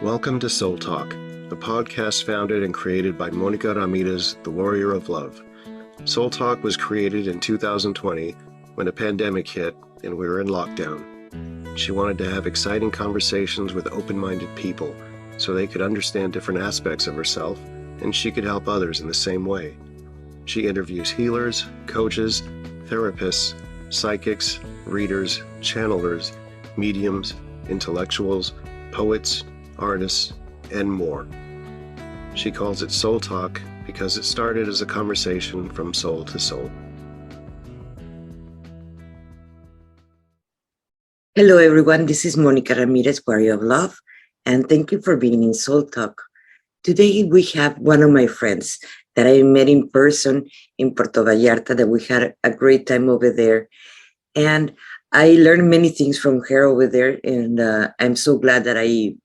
Welcome to Soul Talk, a podcast founded and created by Monica Ramirez, the Warrior of Love. Soul Talk was created in 2020 when a pandemic hit and we were in lockdown. She wanted to have exciting conversations with open-minded people so they could understand different aspects of herself and she could help others in the same way. She interviews healers, coaches, therapists, psychics, readers, channelers, mediums, intellectuals, poets, artists, and more. She calls it Soul Talk because it started as a conversation from soul to soul. Hello, everyone. This is Monica Ramirez, Warrior of Love, and thank you for being in Soul Talk. Today, we have one of my friends that I met in person in Puerto Vallarta, that we had a great time over there. And I learned many things from her over there, and I'm so glad that I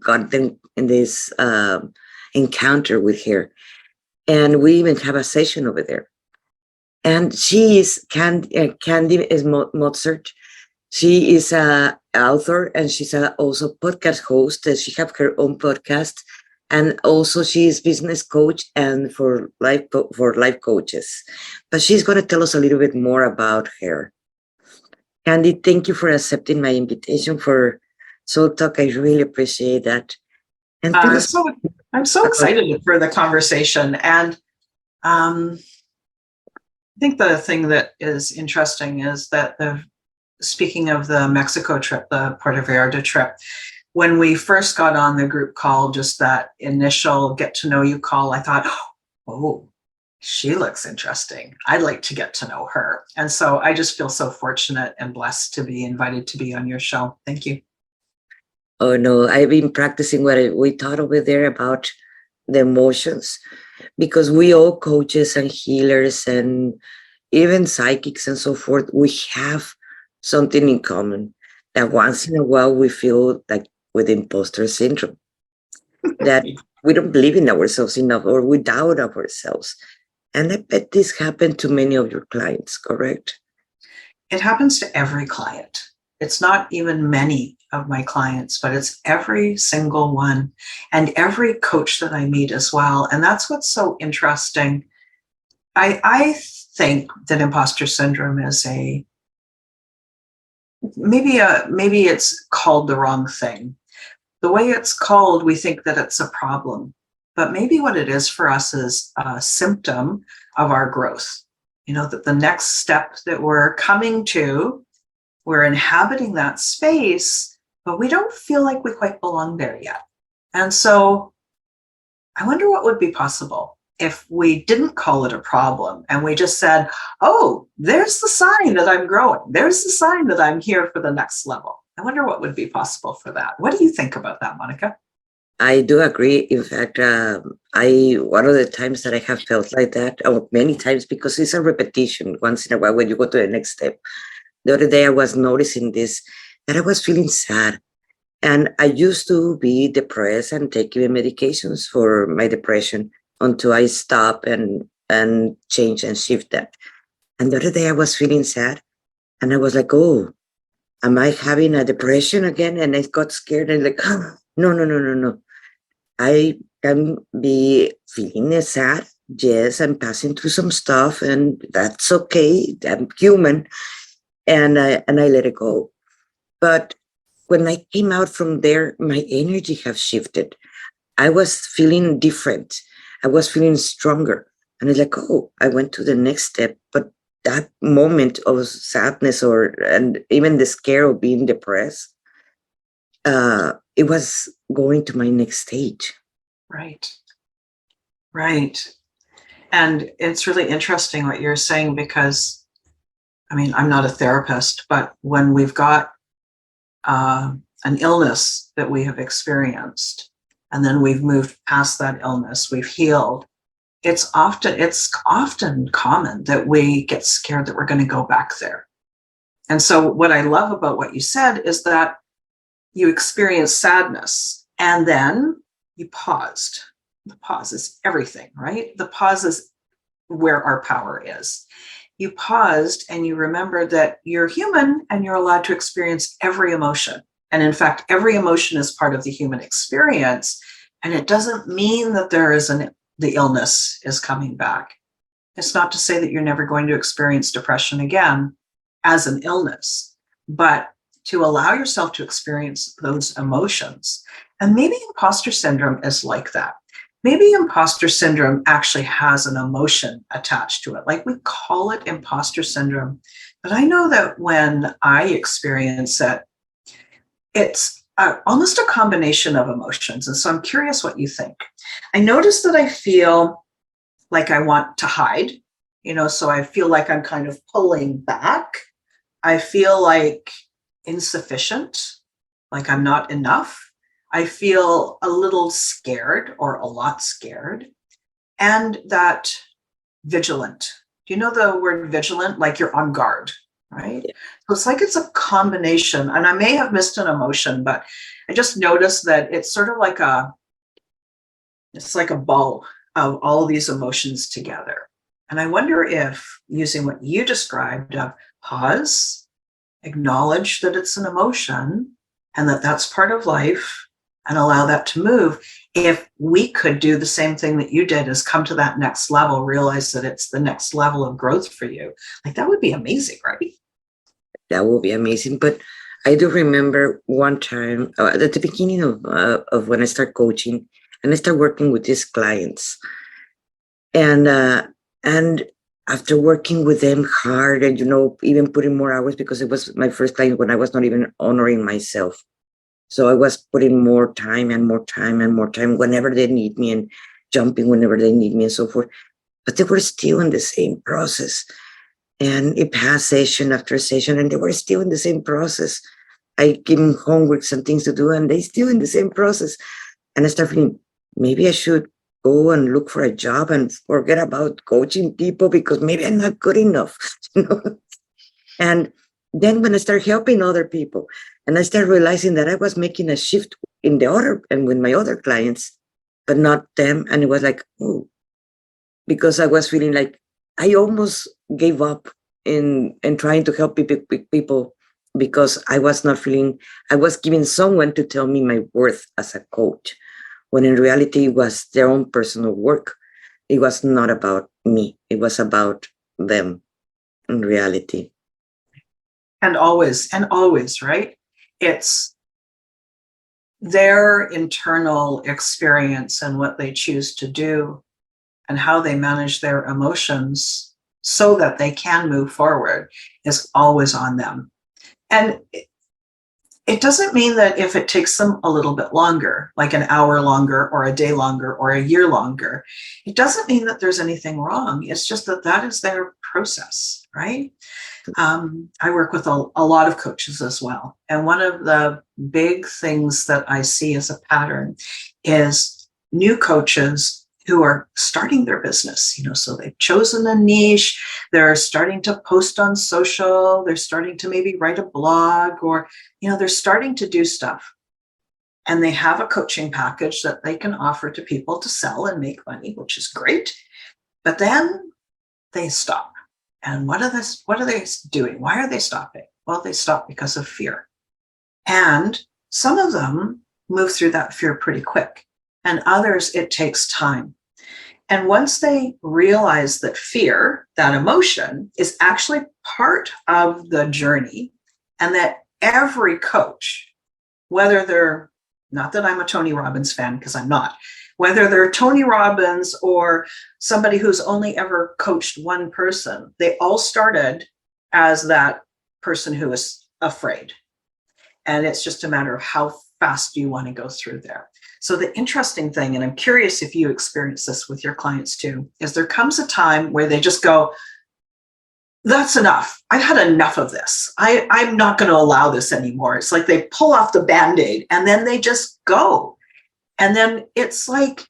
got them in this encounter with her. And we even have a session over there. And she is Candy Motzek. She is an author and she's also podcast host. She has her own podcast, and also she is business coach and for life coaches. But she's going to tell us a little bit more about her. Candy, thank you for accepting my invitation for Soul Talk. I really appreciate that. And I'm so excited for the conversation. And I think the thing that is interesting is that speaking of the Mexico trip, the Puerto Vallarta trip, when we first got on the group call, just that initial get to know you call, I thought, oh, she looks interesting. I'd like to get to know her. And so I just feel so fortunate and blessed to be invited to be on your show. Thank you. Oh, no, I've been practicing what we taught over there about the emotions, because we all coaches and healers and even psychics and so forth, we have something in common, that once in a while we feel like with imposter syndrome, that we don't believe in ourselves enough or we doubt of ourselves. And I bet this happened to many of your clients, correct? It happens to every client. It's not even many of my clients, but it's every single one and every coach that I meet as well. And that's what's so interesting. I think that imposter syndrome is maybe it's called the wrong thing. The way it's called, we think that it's a problem, but maybe what it is for us is a symptom of our growth. You know, that the next step that we're coming to, we're inhabiting that space, but we don't feel like we quite belong there yet. And so I wonder what would be possible if we didn't call it a problem and we just said, oh, there's the sign that I'm growing. There's the sign that I'm here for the next level. I wonder what would be possible for that. What do you think about that, Monica? I do agree. In fact, one of the times that I have felt like that, or many times, because it's a repetition once in a while when you go to the next step. The other day I was noticing this, that I was feeling sad. And I used to be depressed and taking medications for my depression until I stop and change and shift that. And the other day I was feeling sad and I was like, oh, am I having a depression again? And I got scared and like, oh, no. I can be feeling sad. Yes, I'm passing through some stuff and that's okay. I'm human. And I let it go. But when I came out from there, my energy has shifted. I was feeling different. I was feeling stronger. And it's like, oh, I went to the next step. But that moment of sadness and even the scare of being depressed, it was going to my next stage. Right. And it's really interesting what you're saying, because I mean, I'm not a therapist, but when we've got an illness that we have experienced, and then we've moved past that illness, we've healed, it's often common that we get scared that we're going to go back there. And so what I love about what you said is that you experienced sadness and then you paused. The pause is everything, right? The pause is where our power is. You paused and you remembered that you're human and you're allowed to experience every emotion. And in fact, every emotion is part of the human experience. And it doesn't mean that the illness is coming back. It's not to say that you're never going to experience depression again as an illness, but to allow yourself to experience those emotions. And maybe imposter syndrome is like that. Maybe imposter syndrome actually has an emotion attached to it. Like we call it imposter syndrome. But I know that when I experience it, it's almost a combination of emotions. And so I'm curious what you think. I notice that I feel like I want to hide, so I feel like I'm kind of pulling back. I feel like insufficient, like I'm not enough. I feel a little scared or a lot scared. And that vigilant. Do you know the word vigilant? Like you're on guard, right? Yeah. So it's like it's a combination. And I may have missed an emotion, but I just noticed that it's sort of like it's like a ball of all these emotions together. And I wonder if using what you described of pause, acknowledge that it's an emotion and that that's part of life and allow that to move. If we could do the same thing that you did, is come to that next level, realize that it's the next level of growth for you. Like that would be amazing, right? That would be amazing. But I do remember one time at the beginning of when I start coaching and I start working with these clients, and after working with them hard and even putting more hours, because it was my first client when I was not even honoring myself. So I was putting more time and more time and more time whenever they need me, and jumping whenever they need me and so forth. But they were still in the same process. And it passed session after session, and they were still in the same process. I give them homeworks and things to do, and they still in the same process. And I start feeling, maybe I should go and look for a job and forget about coaching people, because maybe I'm not good enough. And then when I start helping other people, and I start realizing that I was making a shift in the other and with my other clients, but not them. And it was like, oh, because I was feeling like I almost gave up in trying to help people, because I was not feeling, I was giving someone to tell me my worth as a coach, when in reality it was their own personal work. It was not about me. It was about them in reality. And always, right? It's their internal experience and what they choose to do and how they manage their emotions so that they can move forward is always on them. And it doesn't mean that if it takes them a little bit longer, like an hour longer or a day longer or a year longer, it doesn't mean that there's anything wrong. It's just that that is their process, right? I work with a lot of coaches as well. And one of the big things that I see as a pattern is new coaches who are starting their business, so they've chosen a niche, they're starting to post on social, they're starting to maybe write a blog, or, they're starting to do stuff. And they have a coaching package that they can offer to people to sell and make money, which is great. But then they stop. And what are they doing? Why are they stopping? Well, they stop because of fear. And some of them move through that fear pretty quick. And others, it takes time. And once they realize that fear, that emotion, is actually part of the journey, and that every coach, whether they're, not that I'm a Tony Robbins fan, because I'm not, whether they're Tony Robbins or somebody who's only ever coached one person, they all started as that person who is afraid. And it's just a matter of how fast you want to go through there. So the interesting thing, and I'm curious if you experience this with your clients too, is there comes a time where they just go, that's enough. I've had enough of this. I'm not going to allow this anymore. It's like they pull off the Band-Aid and then they just go. And then it's like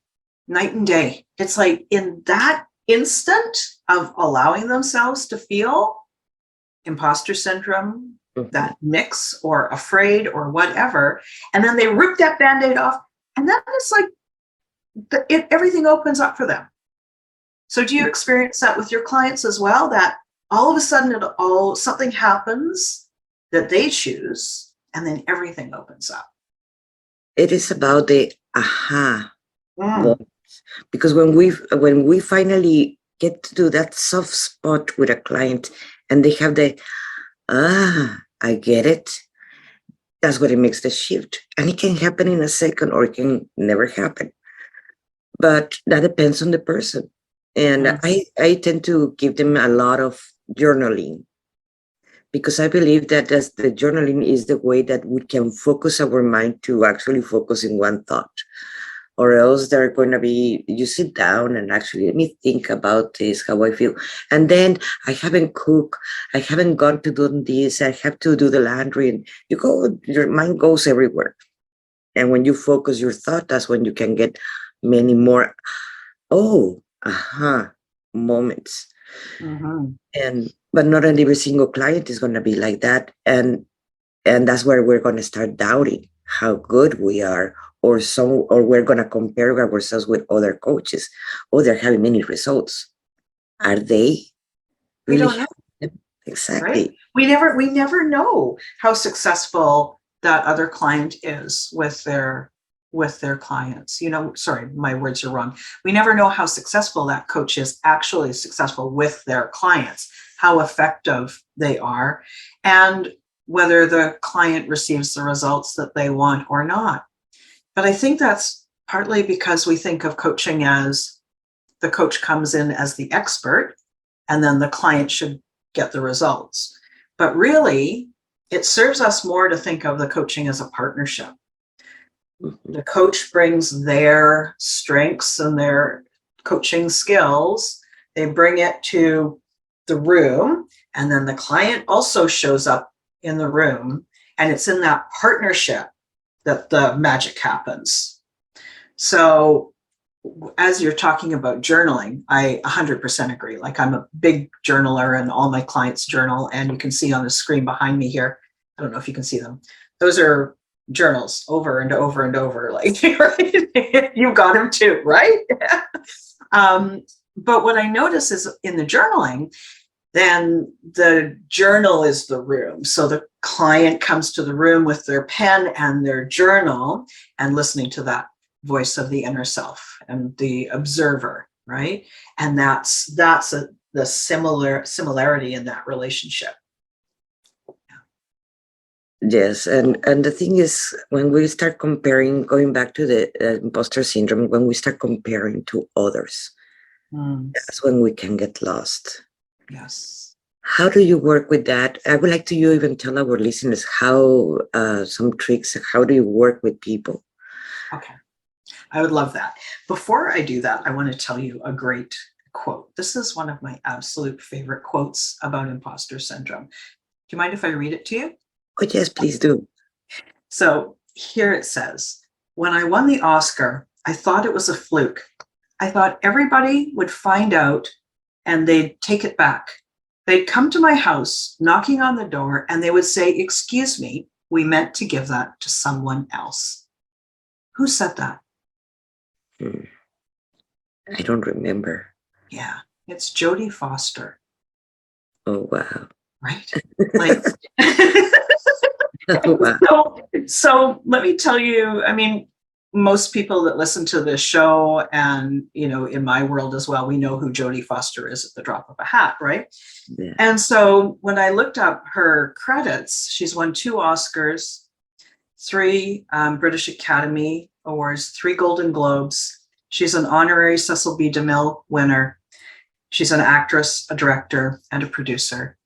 night and day. It's like in that instant of allowing themselves to feel imposter syndrome, that mix or afraid or whatever, and then they rip that Band-Aid off, and then it's like everything opens up for them. So do you experience that with your clients as well, that all of a sudden something happens that they choose, and then everything opens up. It is about the aha Mm. moment. Because when we finally get to do that soft spot with a client and they have the I get it, that's what it makes the shift. And it can happen in a second or it can never happen. But that depends on the person. And I tend to give them a lot of journaling because I believe that the journaling is the way that we can focus our mind to actually focus in one thought. Or else they're going to be, you sit down and actually let me think about this, how I feel. And then I haven't cooked, I haven't gone to do this, I have to do the laundry. And your mind goes everywhere. And when you focus your thought, that's when you can get many more, moments. Mm-hmm. But not every single client is going to be like that. And that's where we're going to start doubting how good we are, or we're going to compare ourselves with other coaches. Oh, they're having many results. Are they? We Really? don't know. Exactly. Right? We never know how successful that other client is with their clients. Sorry, my words are wrong. We never know how successful that coach is actually successful with their clients, how effective they are, and whether the client receives the results that they want or not. But I think that's partly because we think of coaching as the coach comes in as the expert and then the client should get the results. But really, it serves us more to think of the coaching as a partnership. The coach brings their strengths and their coaching skills, they bring it to the room, and then the client also shows up in the room, and it's in that partnership that the magic happens. So as you're talking about journaling, I 100% agree. Like, I'm a big journaler and all my clients journal, and you can see on the screen behind me here, I don't know if you can see them. Those are journals over and over and over, like, right? You got them too, right? But what I notice is in the journaling, then the journal is the room. So the client comes to the room with their pen and their journal and listening to that voice of the inner self and the observer, right? And that's the similarity in that relationship. Yes, and the thing is, when we start comparing, going back to the imposter syndrome, when we start comparing to others, that's when we can get lost. Yes. How do you work with that? I would like to you even tell our listeners how some tricks. How do you work with people? Okay, I would love that. Before I do that, I want to tell you a great quote. This is one of my absolute favorite quotes about imposter syndrome. Do you mind if I read it to you? Oh, yes, please do. So here it says, "When I won the Oscar, I thought it was a fluke. I thought everybody would find out and they'd take it back. They'd come to my house, knocking on the door, and they would say, 'Excuse me, we meant to give that to someone else.'" Who said that? I don't remember. Yeah, it's Jodie Foster. Oh, wow. Right? Like, Oh, wow. so let me tell you, I mean, most people that listen to this show, and, in my world as well, we know who Jodie Foster is at the drop of a hat, right? Yeah. And so when I looked up her credits, she's won 2 Oscars, 3 British Academy Awards, 3 Golden Globes. She's an honorary Cecil B. DeMille winner. She's an actress, a director, and a producer.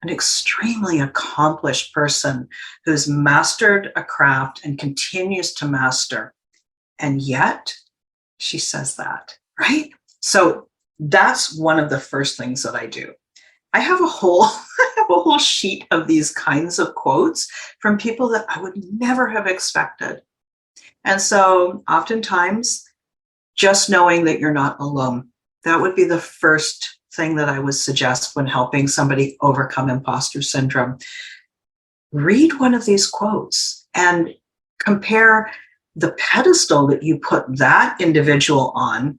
An extremely accomplished person who's mastered a craft and continues to master. And yet she says that, right? So that's one of the first things that I do. I have a whole sheet of these kinds of quotes from people that I would never have expected. And so oftentimes, just knowing that you're not alone, that would be the first thing that I would suggest when helping somebody overcome imposter syndrome. Read one of these quotes and compare the pedestal that you put that individual on,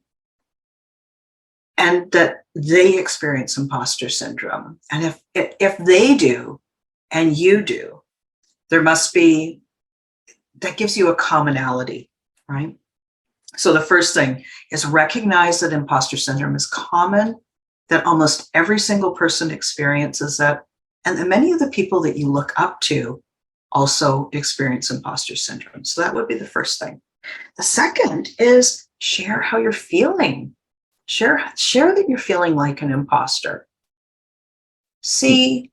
and that they experience imposter syndrome. And if they do and you do, There must be, that gives you a commonality, right? So the first thing is recognize that imposter syndrome is common, that almost every single person experiences it. And that many of the people that you look up to also experience imposter syndrome. So that would be the first thing. The second is share how you're feeling. Share that you're feeling like an imposter. See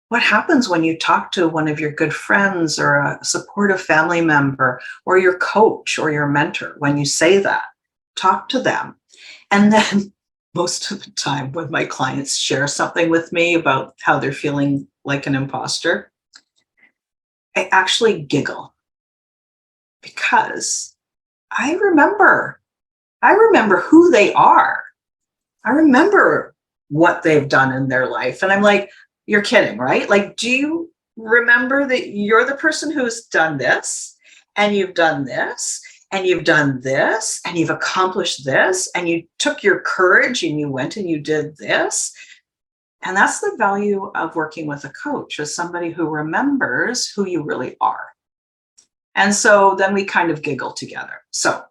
what happens when you talk to one of your good friends or a supportive family member or your coach or your mentor. When you say that, talk to them. And then most of the time when my clients share something with me about how they're feeling like an imposter, I actually giggle because I remember who they are. I remember what they've done in their life. And I'm like, you're kidding, right? Like, do you remember that you're the person who's done this and you've done this and you've done this and you've accomplished this and you took your courage and you went and you did this? And that's the value of working with a coach, is somebody who remembers who you really are. And so then we kind of giggle together. So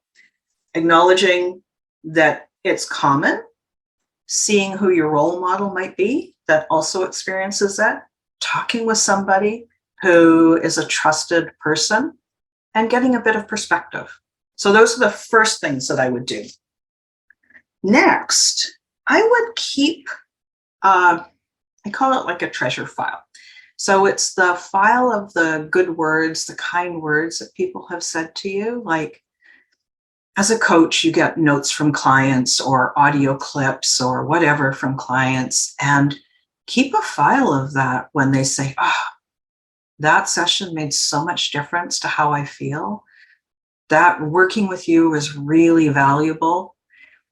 acknowledging that it's common, seeing who your role model might be that also experiences that, talking with somebody who is a trusted person, and getting a bit of perspective. So those are the first things that I would do. Next, I would keep, I call it like a treasure file. So it's the file of the good words, the kind words that people have said to you. Like, as a coach, you get notes from clients or audio clips or whatever from clients, and keep a file of that when they say, that session made so much difference to how I feel. That working with you is really valuable.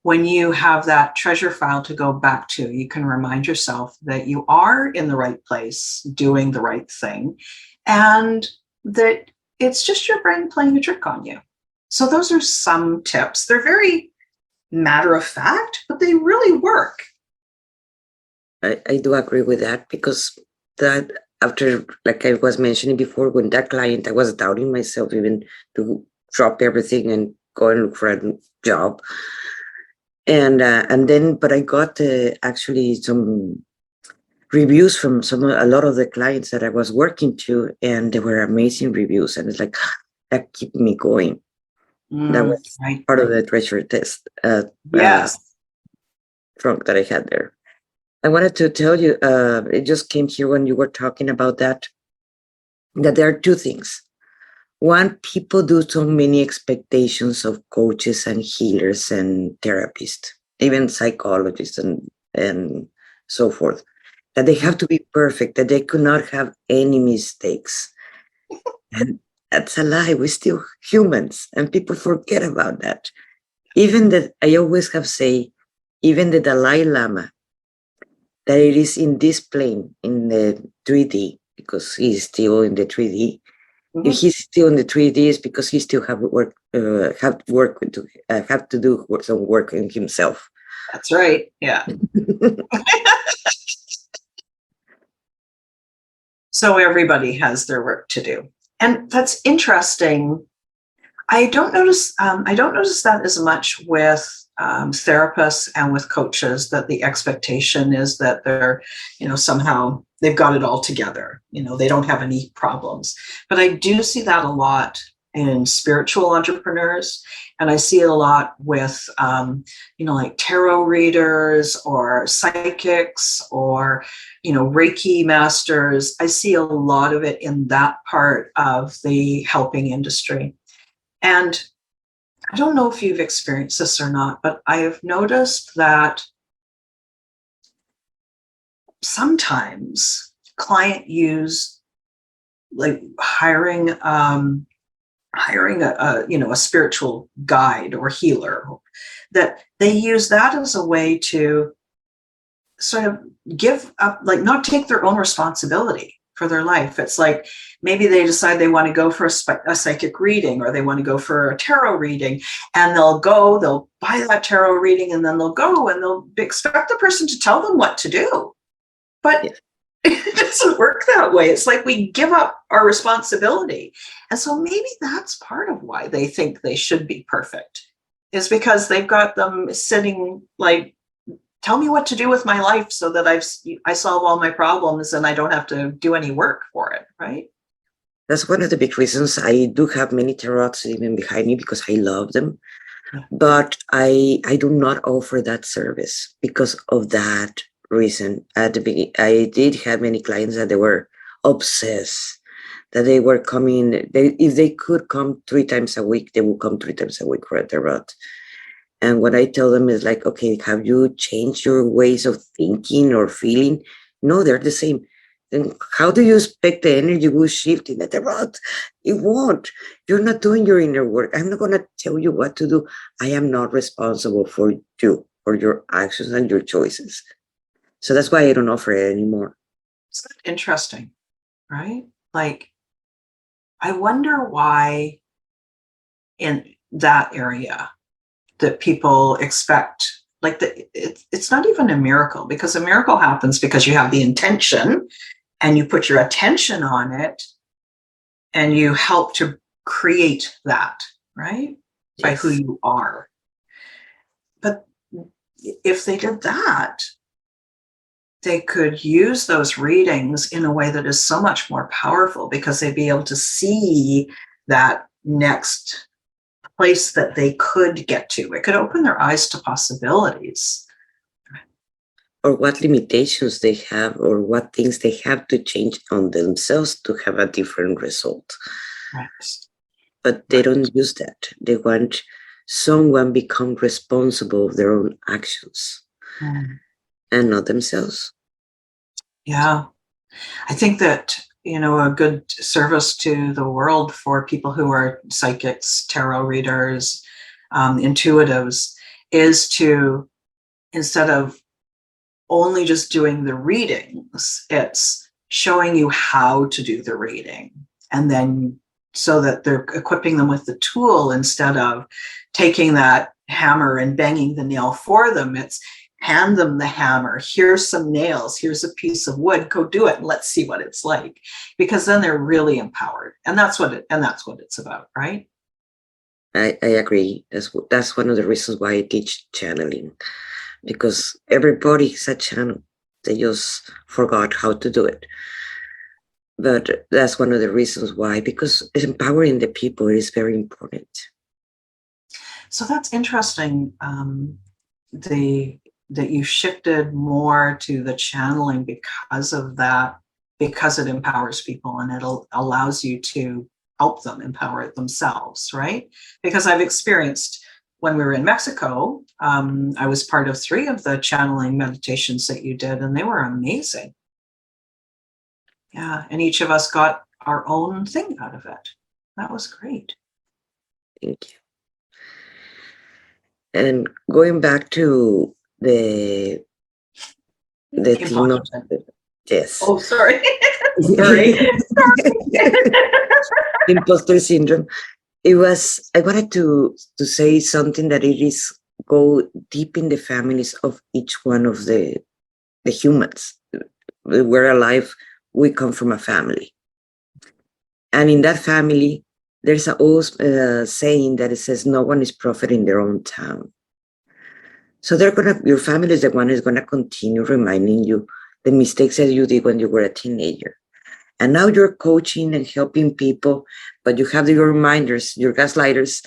When you have that treasure file to go back to, you can remind yourself that you are in the right place, doing the right thing, and that it's just your brain playing a trick on you. So those are some tips. They're very matter of fact, but they really work. I do agree with that, because that, after, like I was mentioning before, when that client, I was doubting myself even to drop everything and go and look for a job. And then, but I got actually some reviews from a lot of the clients that I was working to, and they were amazing reviews. And it's like, that kept me going. That was Right. part of the treasure test. Yes. From that I had there. I wanted to tell you, it just came here when you were talking about that there are two things. One, people do so many expectations of coaches and healers and therapists, even psychologists and so forth, that they have to be perfect, that they could not have any mistakes. And that's a lie. We're still humans, and people forget about that. Even that, I always have say, even the Dalai Lama, that it is in this plane, in the 3D, because he's still in the 3D. If he's still in the 3D, is because he still have to do some work in himself. That's right. Yeah. So everybody has their work to do, and that's interesting. I don't notice that as much with therapists and with coaches, that the expectation is that they're, somehow they've got it all together. They don't have any problems. But I do see that a lot in spiritual entrepreneurs. And I see it a lot with, like tarot readers or psychics or, Reiki masters. I see a lot of it in that part of the helping industry. And I don't know if you've experienced this or not, but I have noticed that sometimes client use, like hiring a spiritual guide or healer, that they use that as a way to sort of give up, like not take their own responsibility for their life. It's like maybe they decide they want to go for a psychic reading, or they want to go for a tarot reading, and they'll buy that tarot reading, and then they'll go and they'll expect the person to tell them what to do. But It doesn't work that way. It's like we give up our responsibility. And so maybe that's part of why they think they should be perfect, is because they've got them sitting like, tell me what to do with my life so that I solve all my problems and I don't have to do any work for it, right? That's one of the big reasons I do have many tarots even behind me, because I love them. Yeah. But I do not offer that service because of that reason. At the beginning, I did have many clients that they were obsessed, that they were coming. If they could come 3 times a week, they would come 3 times a week for a tarot. And what I tell them is like, okay, have you changed your ways of thinking or feeling? No, they're the same. Then how do you expect the energy will shift in the tarot? It won't. You're not doing your inner work. I'm not going to tell you what to do. I am not responsible for you, for your actions and your choices. So that's why I don't offer it anymore. It's interesting, right? Like, I wonder why in that area that people expect, like, it's not even a miracle, because a miracle happens because you have the intention and you put your attention on it and you help to create that, right? Yes. By who you are. But if they did that, they could use those readings in a way that is so much more powerful, because they'd be able to see that next place that they could get to. It could open their eyes to possibilities. Or what limitations they have, or what things they have to change on themselves to have a different result. Right. But they don't use that. They want someone become responsible of their own actions and not themselves. Yeah. I think that, a good service to the world for people who are psychics, tarot readers, intuitives, is to, instead of only just doing the readings, it's showing you how to do the reading. And then so that they're equipping them with the tool, instead of taking that hammer and banging the nail for them. It's hand them the hammer. Here's some nails. Here's a piece of wood. Go do it and let's see what it's like. Because then they're really empowered. And that's what it's about, right? I agree. That's one of the reasons why I teach channeling. Because everybody is a channel. They just forgot how to do it. But that's one of the reasons why, because empowering the people is very important. So that's interesting. That you shifted more to the channeling because of that, because it empowers people and it allows you to help them empower it themselves, right? Because I've experienced, when we were in Mexico, I was part of 3 of the channeling meditations that you did, and they were amazing. Yeah, and each of us got our own thing out of it. That was great. Thank you. And going back to the theme of, yes. Oh, sorry. Sorry. Imposter syndrome. I wanted to say something that it is go deep in the families of each one of the humans. We're alive. We come from a family. And in that family, there's an old saying that it says, no one is prophet in their own town. So your family is the one who's going to continue reminding you the mistakes that you did when you were a teenager. And now you're coaching and helping people, but you have your reminders, your gaslighters,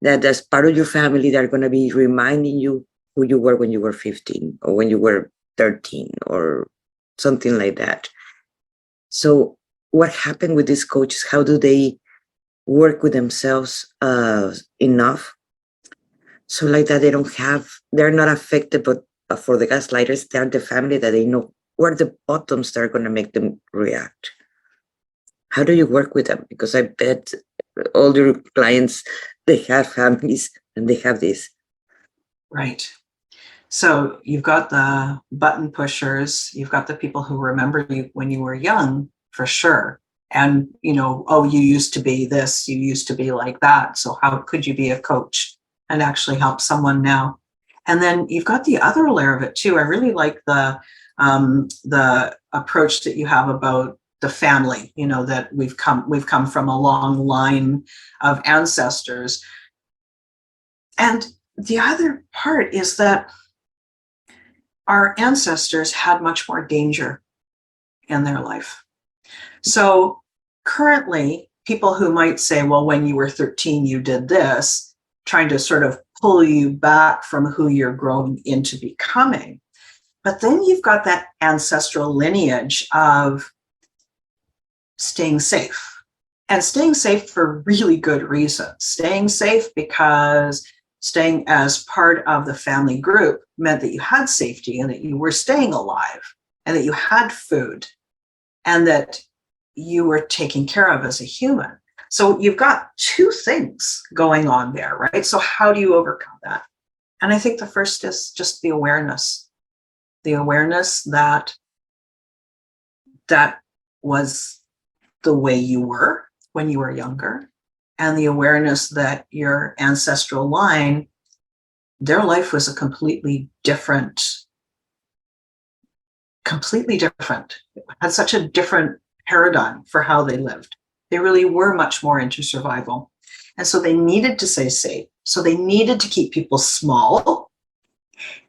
that as part of your family, they're going to be reminding you who you were when you were 15 or when you were 13 or something like that. So what happened with these coaches? How do they work with themselves enough so like that they're not affected, but for the gaslighters, they're the family that they know where the bottoms that are going to make them react. How do you work with them? Because I bet all your clients, they have families and they have this. Right. So you've got the button pushers, you've got the people who remember you when you were young, for sure. And, oh, you used to be this, you used to be like that. So how could you be a coach and actually help someone now? And then you've got the other layer of it too. I really like the the approach that you have about the family, that we've come from a long line of ancestors. And the other part is that our ancestors had much more danger in their life. So currently, people who might say, well, when you were 13, you did this, trying to sort of pull you back from who you're growing into becoming. But then you've got that ancestral lineage of staying safe, and staying safe for really good reasons. Staying safe because staying as part of the family group meant that you had safety and that you were staying alive and that you had food and that you were taken care of as a human. So you've got two things going on there, right? So how do you overcome that? And I think the first is just the awareness that that was the way you were when you were younger, and the awareness that your ancestral line, their life was a completely different, had such a different paradigm for how they lived. They really were much more into survival. And so they needed to stay safe. So they needed to keep people small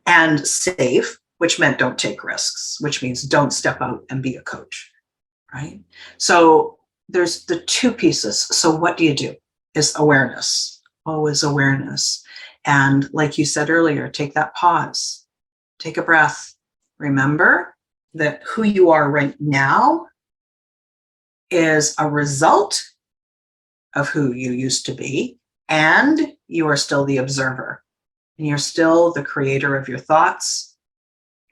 and safe, which meant don't take risks, which means don't step out and be a coach, right? So there's the two pieces. So what do? Is awareness, always awareness. And like you said earlier, take that pause, take a breath. Remember that who you are right now is a result of who you used to be, and you are still the observer, and you're still the creator of your thoughts.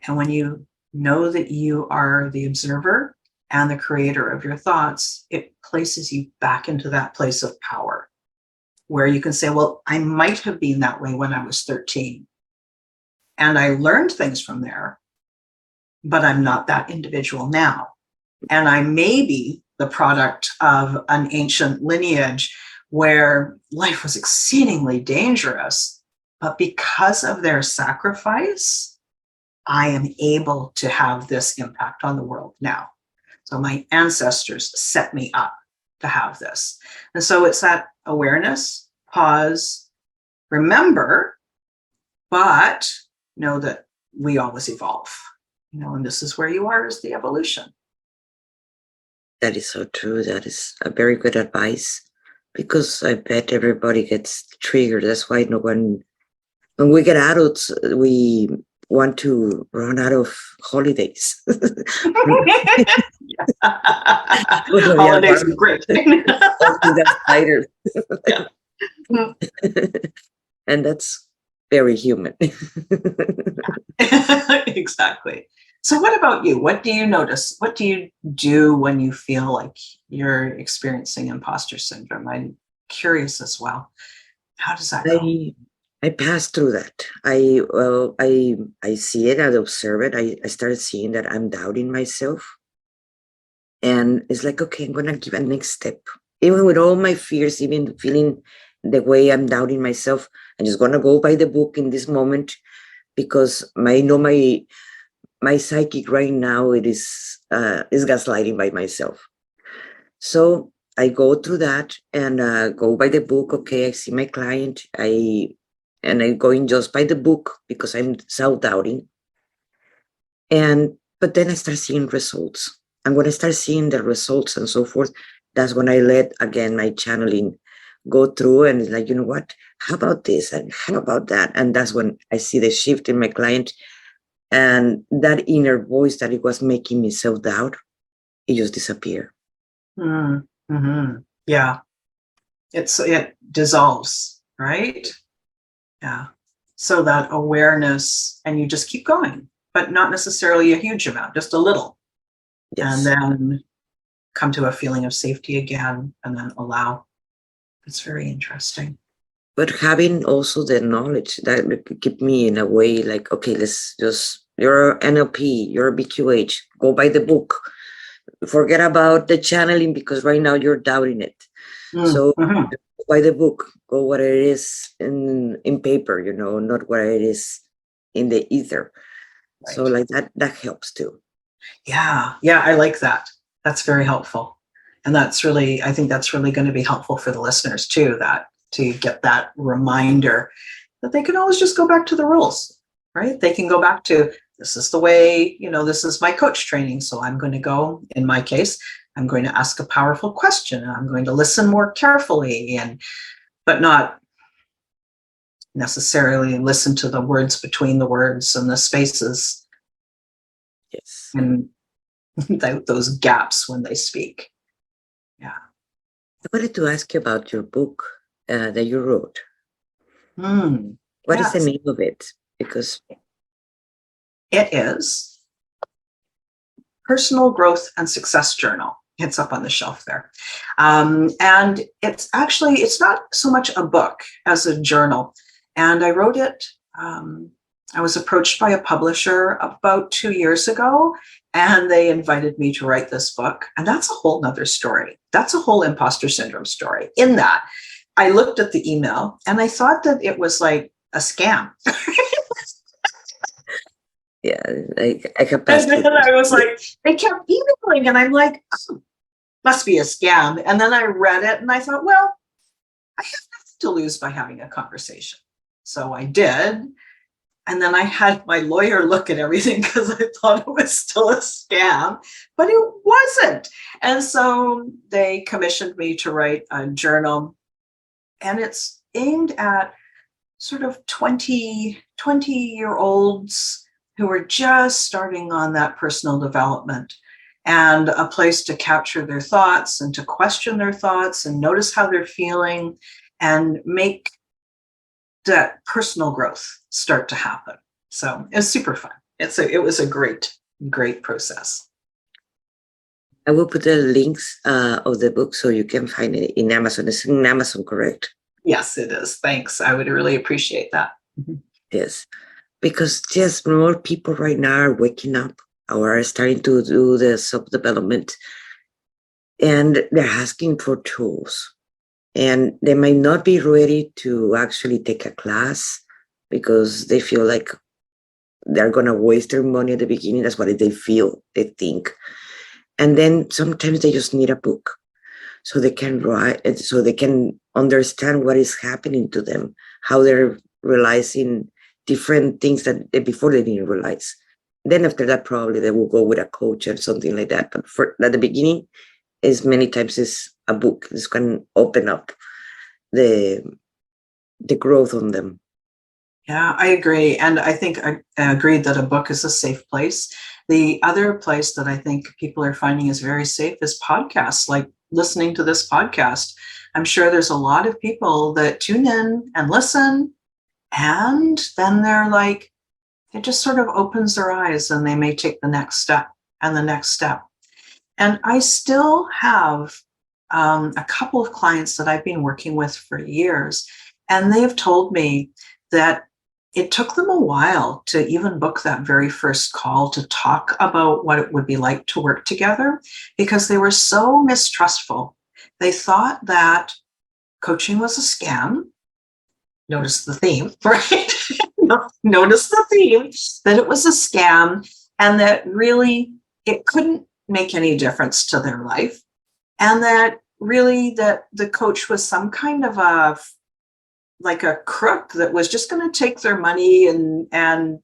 And when you know that you are the observer and the creator of your thoughts, it places you back into that place of power where you can say, well, I might have been that way when I was 13, and I learned things from there, but I'm not that individual now. And I may be the product of an ancient lineage where life was exceedingly dangerous, but because of their sacrifice, I am able to have this impact on the world now. So my ancestors set me up to have this. And so it's that awareness, pause, remember, but know that we always evolve, and this is where you are, is the evolution. That is so true. That is a very good advice, because I bet everybody gets triggered. That's why when we get adults, we want to run out of holidays. Holidays are great. That's lighter. Yeah. And that's very human. Exactly. So what about you? What do you notice? What do you do when you feel like you're experiencing imposter syndrome? I'm curious as well. How does that go? I pass through that. I see it, I observe it. I started seeing that I'm doubting myself. And it's like, okay, I'm going to give a next step. Even with all my fears, even feeling the way I'm doubting myself, I'm just going to go by the book in this moment, because my psychic right now, it is gaslighting by myself. So I go through that and go by the book. Okay, I see my client. I'm going just by the book because I'm self-doubting. But then I start seeing results. And when I start seeing the results and so forth, that's when I let, again, my channeling go through, and it's like, you know what? How about this? And how about that? And that's when I see the shift in my client. And that inner voice that it was making me self-doubt, it just disappeared. Mm-hmm. Yeah. It dissolves, right? Yeah. So that awareness, and you just keep going, but not necessarily a huge amount, just a little. Yes. And then come to a feeling of safety again, and then allow. It's very interesting. But having also the knowledge that keep me in a way like, okay, you're NLP, you're BQH, go by the book. Forget about the channeling, because right now you're doubting it. So by the book, go what it is in paper, not what it is in the ether. So like that helps too. Yeah, I like that. That's very helpful. And I think that's really going to be helpful for the listeners too, that to get that reminder that they can always just go back to the rules, right? They can go back to, this is the way, this is my coach training. So I'm going to go, in my case, I'm going to ask a powerful question and I'm going to listen more carefully but not necessarily listen to the words between the words and the spaces. Yes. And those gaps when they speak. Yeah. I wanted to ask you about your book that you wrote. What is the name of it? Because it is Personal Growth and Success Journal. It's up on the shelf there. And it's not so much a book as a journal. And I wrote it, I was approached by a publisher about 2 years ago, and they invited me to write this book. And that's a whole nother story. That's a whole imposter syndrome story. In that, I looked at the email and I thought that it was like a scam. Yeah, I can pass. And then I was like, they kept emailing, and I'm like, oh, must be a scam. And then I read it and I thought, well, I have nothing to lose by having a conversation. So I did. And then I had my lawyer look at everything because I thought it was still a scam, but it wasn't. And so they commissioned me to write a journal, and it's aimed at sort of 20-year-olds who are just starting on that personal development, and a place to capture their thoughts and to question their thoughts and notice how they're feeling and make that personal growth start to happen. So it's super fun. It was a great process. I will put the links of the book so you can find it in Amazon. It's in Amazon, correct? Yes, it is. Thanks. I would really appreciate that. Yes, because just more people right now are waking up or are starting to do the self-development, and they're asking for tools. And they might not be ready to actually take a class because they feel like they're going to waste their money at the beginning. That's what they feel, they think. And then sometimes they just need a book so they can write, so they can understand what is happening to them, how they're realizing different things that before they didn't realize. Then after that, probably they will go with a coach or something like that. But at the beginning, is many times is a book. This can open up the growth on them. Yeah, I agree. And I think I agreed that a book is a safe place. The other place that I think people are finding is very safe is podcasts, like listening to this podcast. I'm sure there's a lot of people that tune in and listen, and then they're like, it just sort of opens their eyes and they may take the next step and the next step. And I still have a couple of clients that I've been working with for years, and they have told me that it took them a while to even book that very first call to talk about what it would be like to work together, because they were so mistrustful. They thought that coaching was a scam. Notice the theme, right? Notice the theme, that it was a scam, and that really it couldn't make any difference to their life, and that really that the coach was some kind of a crook that was just going to take their money, and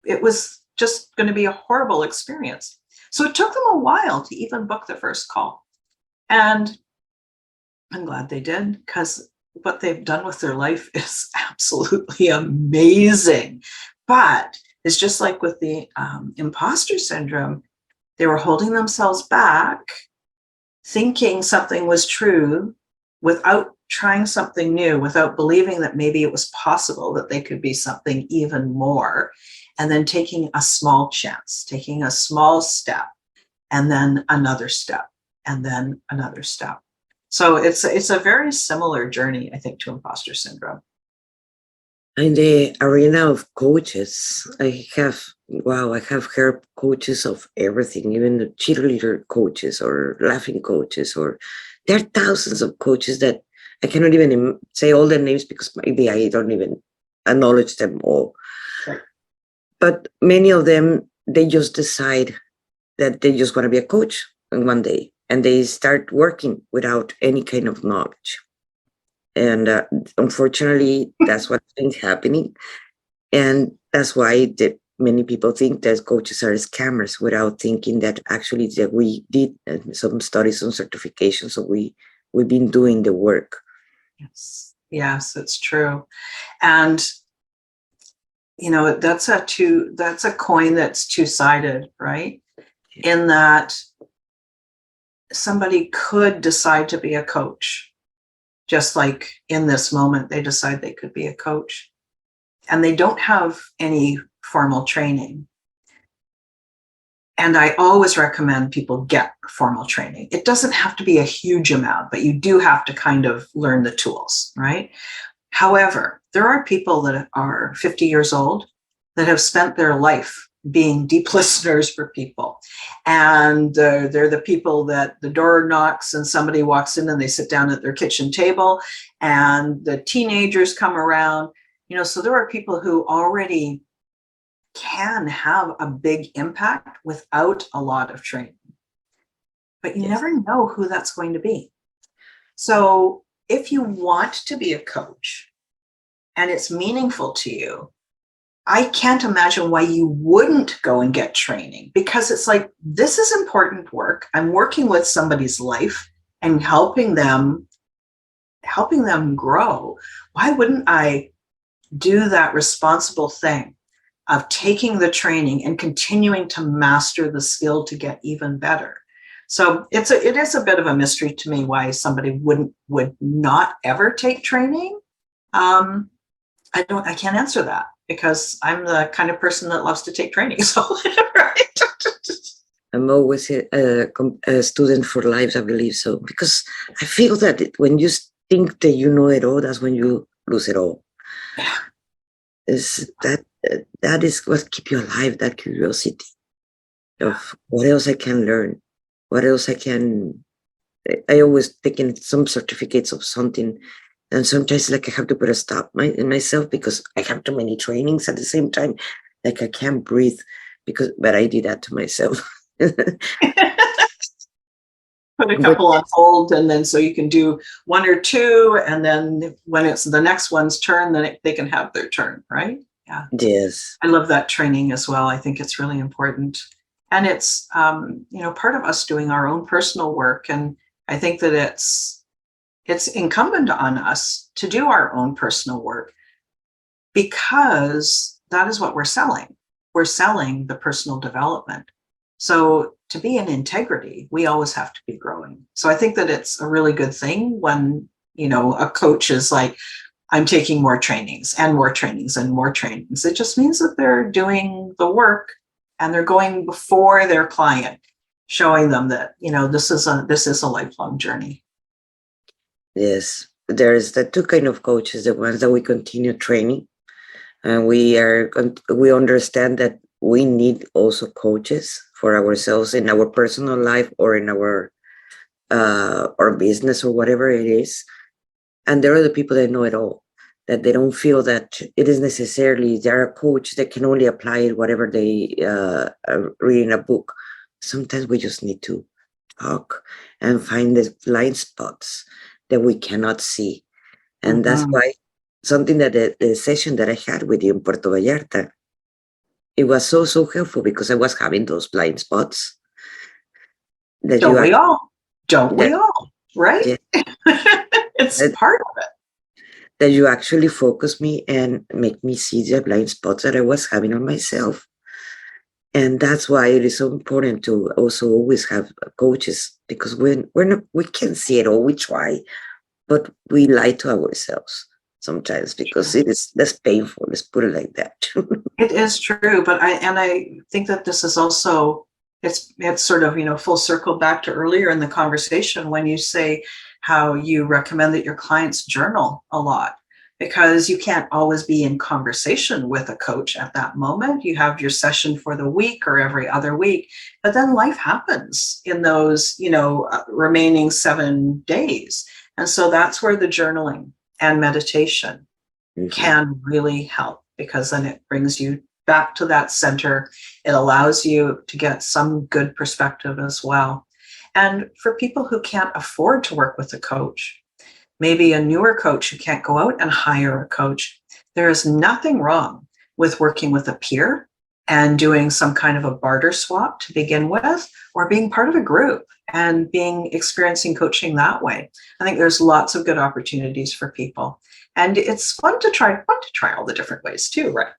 it was just going to be a horrible experience. So it took them a while to even book the first call, and I'm glad they did, because what they've done with their life is absolutely amazing. But it's just like with the imposter syndrome. They were holding themselves back, thinking something was true without trying something new, without believing that maybe it was possible that they could be something even more, and then taking a small chance, taking a small step, and then another step, and then another step. So it's a very similar journey, I think, to imposter syndrome. In the arena of coaches, I have heard coaches of everything, even the cheerleader coaches or laughing coaches, or there are thousands of coaches that I cannot even say all their names because maybe I don't even acknowledge them all. Right. But many of them, they just decide that they just want to be a coach in one day, and they start working without any kind of knowledge. And unfortunately, that's what's been happening. And that's why many people think that coaches are scammers without thinking that actually that we did some studies, some certifications, so we've been doing the work. Yes, it's true. And that's a coin that's two-sided, right? In that somebody could decide to be a coach, just like in this moment they decide they could be a coach, and they don't have any formal training. And I always recommend people get formal training. It doesn't have to be a huge amount, but you do have to kind of learn the tools, right? However, there are people that are 50 years old that have spent their life being deep listeners for people. And they're the people that the door knocks and somebody walks in and they sit down at their kitchen table and the teenagers come around. So there are people who already can have a big impact without a lot of training. But you never know who that's going to be. So if you want to be a coach and it's meaningful to you, I can't imagine why you wouldn't go and get training, because it's like, this is important work. I'm working with somebody's life and helping them grow. Why wouldn't I do that responsible thing of taking the training and continuing to master the skill to get even better? So it is a bit of a mystery to me why somebody would not ever take training. I can't answer that, because I'm the kind of person that loves to take training. So, right. I'm always a student for life, I believe so, because I feel that when you think that you know it all, that's when you lose it all. Yeah. That is what keeps you alive, that curiosity of what else I can learn, what else I always taking some certificates of something. And sometimes like I have to put a stop in myself because I have too many trainings at the same time. Like I can't breathe but I did that to myself. Put a couple on hold, and then so you can do one or two, and then when it's the next one's turn, then they can have their turn, right? Yeah. Yes. I love that training as well. I think it's really important. And it's part of us doing our own personal work. And I think that it's incumbent on us to do our own personal work, because that is what we're selling. We're selling the personal development. So to be in integrity, we always have to be growing. So I think that it's a really good thing when, a coach is like, I'm taking more trainings and more trainings and more trainings. It just means that they're doing the work and they're going before their client, showing them that, this is a lifelong journey. Yes, there's the two kind of coaches, the ones that we continue training, and we understand that we need also coaches for ourselves in our personal life or in our business or whatever it is. And there are the people that know it all, that they don't feel that it is necessarily they're a coach that can only apply it whatever they read in a book. Sometimes we just need to talk and find the blind spots that we cannot see. And that's why something that the session that I had with you in Puerto Vallarta, it was so helpful, because I was having those blind spots. Don't we all? Right? Yeah. It's part of it. That you actually focus me and make me see the blind spots that I was having on myself. And that's why it is so important to also always have coaches, because we can't see it all. We try, but we lie to ourselves sometimes, because that's painful. Let's put it like that. It is true, but I think that this is also, it's sort of, full circle back to earlier in the conversation when you say how you recommend that your clients journal a lot, because you can't always be in conversation with a coach at that moment. You have your session for the week or every other week, but then life happens in those, remaining 7 days. And so that's where the journaling and meditation can really help, because then it brings you back to that center. It allows you to get some good perspective as well. And for people who can't afford to work with a coach, maybe a newer coach who can't go out and hire a coach, there is nothing wrong with working with a peer and doing some kind of a barter swap to begin with, or being part of a group and experiencing coaching that way. I think there's lots of good opportunities for people. And it's fun to try all the different ways too, right?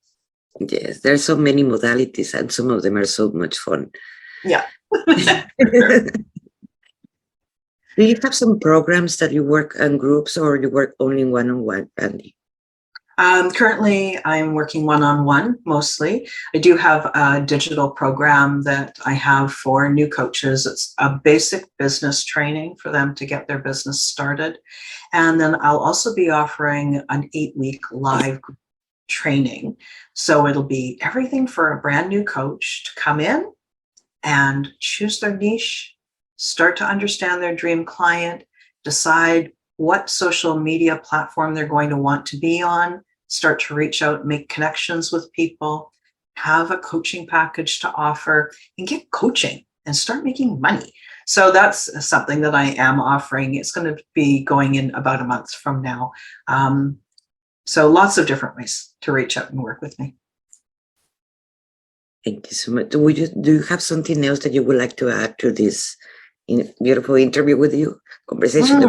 Yes, there's so many modalities and some of them are so much fun. Yeah. Do you have some programs that you work in groups or you work only one-on-one, Andy? Currently, I'm working one-on-one mostly. I do have a digital program that I have for new coaches. It's a basic business training for them to get their business started. And then I'll also be offering an 8-week live training. So it'll be everything for a brand new coach to come in and choose their niche, start to understand their dream client, decide what social media platform they're going to want to be on, start to reach out, make connections with people, have a coaching package to offer, and get coaching and start making money. So that's something that I am offering. It's going to be going in about a month from now. So lots of different ways to reach out and work with me. Thank you so much. Do you have something else that you would like to add to this beautiful interview with you, conversation?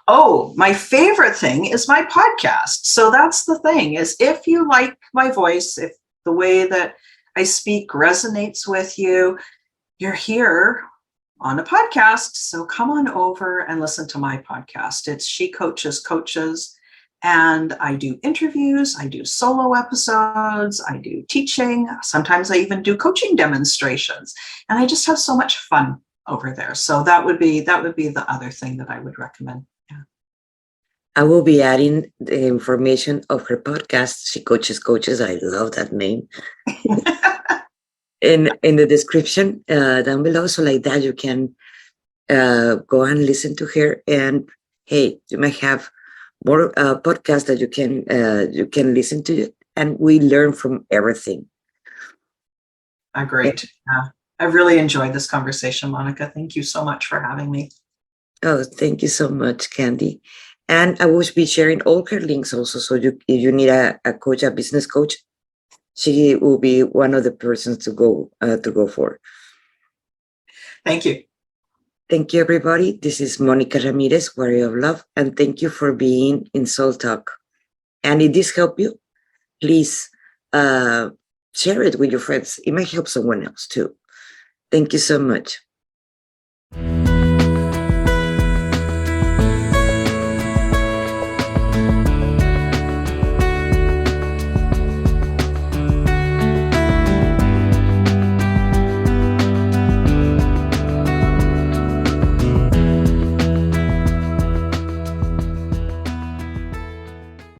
Oh, my favorite thing is my podcast. So that's the thing, is if you like my voice, if the way that I speak resonates with you, you're here on a podcast. So come on over and listen to my podcast. It's She Coaches Coaches. And I do interviews, I do solo episodes, I do teaching. Sometimes I even do coaching demonstrations. And I just have so much fun over there. So that would be the other thing that I would recommend. Yeah. I will be adding the information of her podcast, She Coaches Coaches. I love that name. in the description down below. So like that, you can go and listen to her. And hey, you might have more podcasts that you can listen to, and we learn from everything. Great. Yeah. I really enjoyed this conversation, Monica. Thank you so much for having me. Oh, thank you so much, Candy. And I will be sharing all her links also. So if you need a coach, a business coach, she will be one of the persons to go for. Thank you. Thank you, everybody. This is Monica Ramirez, Warrior of Love, and thank you for being in Soul Talk. And if this helped you, please share it with your friends. It might help someone else too. Thank you so much.